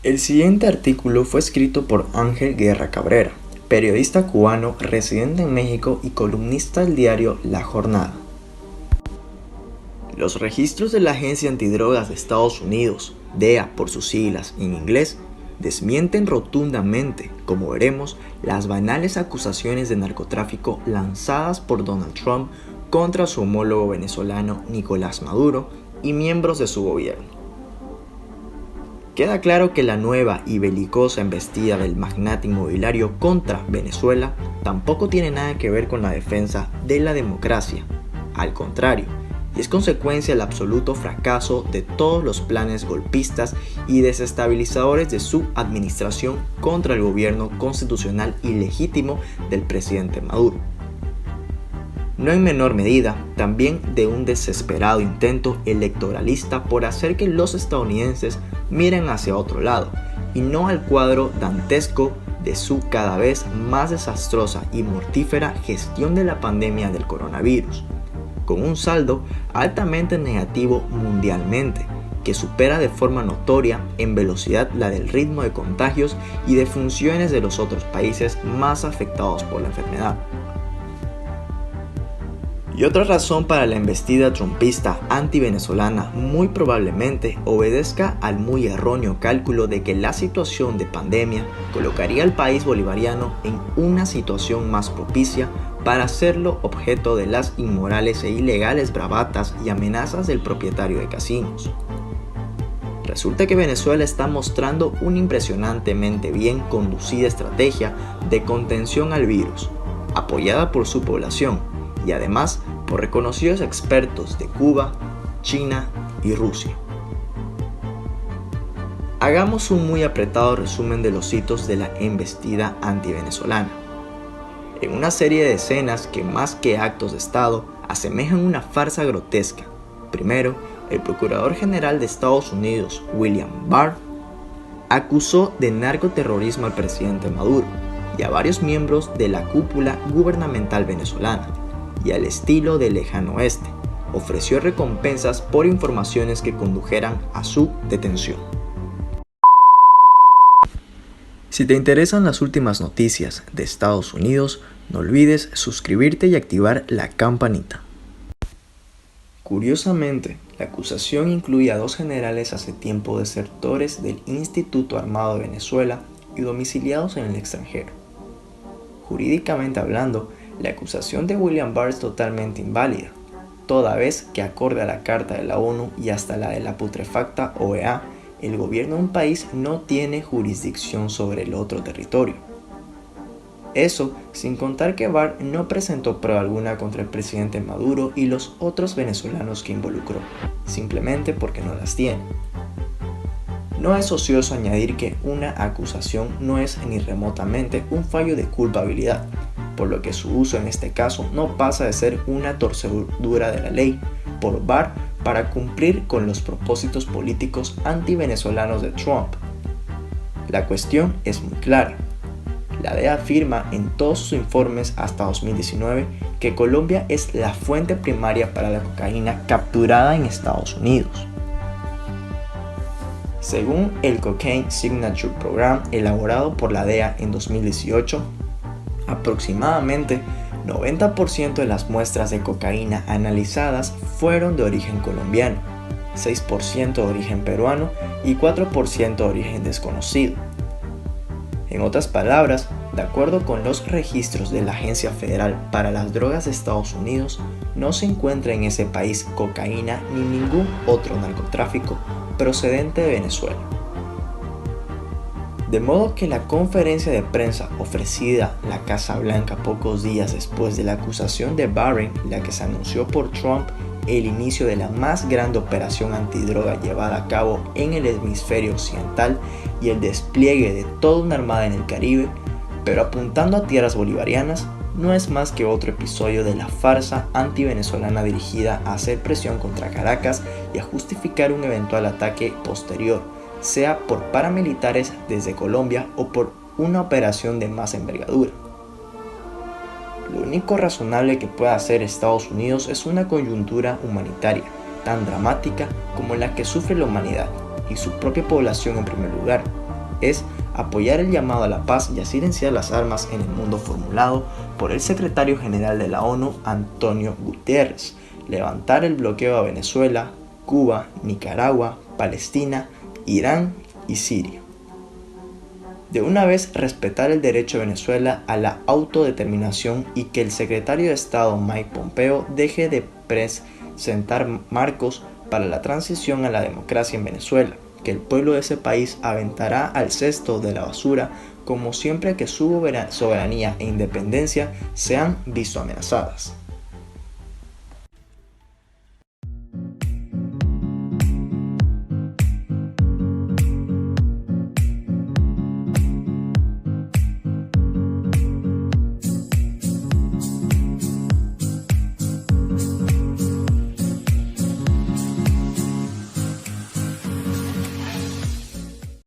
El siguiente artículo fue escrito por Ángel Guerra Cabrera, periodista cubano residente en México y columnista del diario La Jornada. Los registros de la Agencia Antidrogas de Estados Unidos, DEA por sus siglas en inglés, desmienten rotundamente, como veremos, las banales acusaciones de narcotráfico lanzadas por Donald Trump contra su homólogo venezolano Nicolás Maduro y miembros de su gobierno. Queda claro que la nueva y belicosa embestida del magnate inmobiliario contra Venezuela tampoco tiene nada que ver con la defensa de la democracia. Al contrario, y es consecuencia del absoluto fracaso de todos los planes golpistas y desestabilizadores de su administración contra el gobierno constitucional y legítimo del presidente Maduro. No en menor medida, también de un desesperado intento electoralista por hacer que los estadounidenses miren hacia otro lado y no al cuadro dantesco de su cada vez más desastrosa y mortífera gestión de la pandemia del coronavirus, con un saldo altamente negativo mundialmente, que supera de forma notoria en velocidad la del ritmo de contagios y de funciones de los otros países más afectados por la enfermedad. Y otra razón para la embestida trumpista anti-venezolana muy probablemente obedezca al muy erróneo cálculo de que la situación de pandemia colocaría al país bolivariano en una situación más propicia para hacerlo objeto de las inmorales e ilegales bravatas y amenazas del propietario de casinos. Resulta que Venezuela está mostrando una impresionantemente bien conducida estrategia de contención al virus, apoyada por su población y además por reconocidos expertos de Cuba, China y Rusia. Hagamos un muy apretado resumen de los hitos de la embestida antivenezolana. En una serie de escenas que más que actos de Estado asemejan una farsa grotesca. Primero, el Procurador General de Estados Unidos, William Barr, acusó de narcoterrorismo al presidente Maduro y a varios miembros de la cúpula gubernamental venezolana, y al estilo del lejano oeste, ofreció recompensas por informaciones que condujeran a su detención. Si te interesan las últimas noticias de Estados Unidos, no olvides suscribirte y activar la campanita. Curiosamente, la acusación incluye a dos generales hace tiempo desertores del Instituto Armado de Venezuela y domiciliados en el extranjero. Jurídicamente hablando, la acusación de William Barr es totalmente inválida, toda vez que acorde a la Carta de la ONU y hasta la de la putrefacta OEA, el gobierno de un país no tiene jurisdicción sobre el otro territorio. Eso sin contar que Barr no presentó prueba alguna contra el presidente Maduro y los otros venezolanos que involucró, simplemente porque no las tiene. No es ocioso añadir que una acusación no es ni remotamente un fallo de culpabilidad, por lo que su uso en este caso no pasa de ser una torcedura de la ley por Barr para cumplir con los propósitos políticos antivenezolanos de Trump. La cuestión es muy clara. La DEA afirma en todos sus informes hasta 2019 que Colombia es la fuente primaria para la cocaína capturada en Estados Unidos. Según el Cocaine Signature Program elaborado por la DEA en 2018, aproximadamente 90% de las muestras de cocaína analizadas fueron de origen colombiano, 6% de origen peruano y 4% de origen desconocido. En otras palabras, de acuerdo con los registros de la Agencia Federal para las Drogas de Estados Unidos, no se encuentra en ese país cocaína ni ningún otro narcotráfico procedente de Venezuela. De modo que la conferencia de prensa ofrecida a la Casa Blanca pocos días después de la acusación de Barr, la que se anunció por Trump el inicio de la más grande operación antidroga llevada a cabo en el hemisferio occidental y el despliegue de toda una armada en el Caribe, pero apuntando a tierras bolivarianas, no es más que otro episodio de la farsa antivenezolana dirigida a hacer presión contra Caracas y a justificar un eventual ataque posterior, sea por paramilitares desde Colombia o por una operación de más envergadura. Lo único razonable que pueda hacer Estados Unidos es una coyuntura humanitaria tan dramática como la que sufre la humanidad y su propia población en primer lugar, es apoyar el llamado a la paz y a silenciar las armas en el mundo formulado por el secretario general de la ONU, Antonio Guterres, levantar el bloqueo a Venezuela, Cuba, Nicaragua, Palestina, Irán y Siria. De una vez respetar el derecho de Venezuela a la autodeterminación y que el secretario de Estado Mike Pompeo deje de presentar marcos para la transición a la democracia en Venezuela, que el pueblo de ese país aventará al cesto de la basura como siempre que su soberanía e independencia sean visto amenazadas.